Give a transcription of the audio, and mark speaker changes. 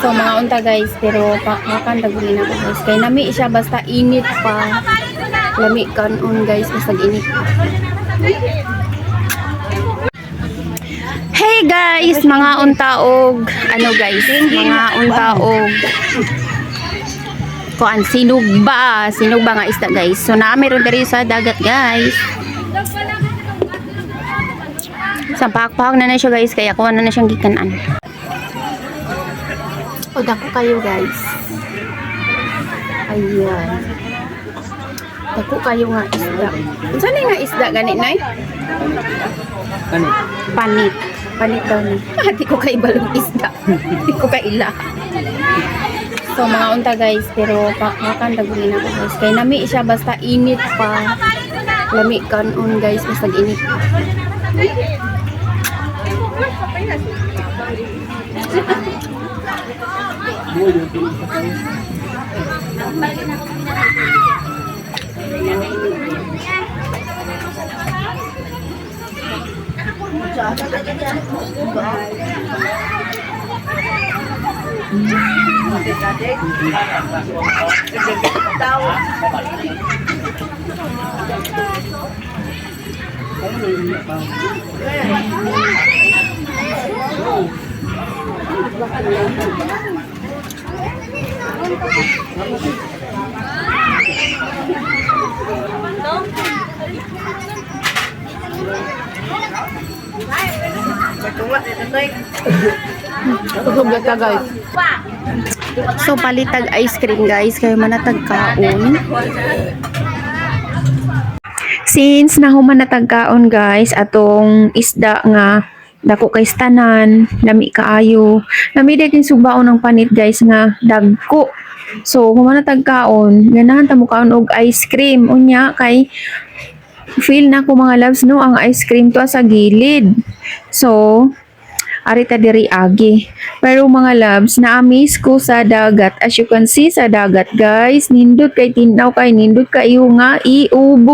Speaker 1: So mga unta guys, pero makan dagulin ako guys. Kay nami siya basta init pa. Lami kanon guys, basta init pa. Hey guys, mga untaog, ano guys, mga untaog. Kuan sinugba nga isda guys. So na meron diri sa dagat guys. Sa pakpak na siya guys, kaya kuha na siyang gikanan. O dako kayo guys. Ayan. Dako kayo nga isda. Saan nga isda ganit nay? Panit. Panit daw ni. Di ko kay balong isda. Di ko kay ila. So mga unta guys, pero makan dagulin ako guys. Kay nami siya basta init pa. Lami kanon guys, basta init pa. So palitag ice cream guys, kayo manatag kaon. Since nahuman natag kaon guys, atong isda nga dako kay tanan, lami kaayo. Lami din subaon ng panit guys nga dagko. So human natag kaon, ganahan ta mo kaon og ice cream unya kay feel na ko mga loves no ang ice cream to sa gilid. So arita diri agi. Pero mga loves, na-amaze ko sa dagat. As you can see sa dagat guys, nindot kay tinaw kay nindot kayo nga iubo.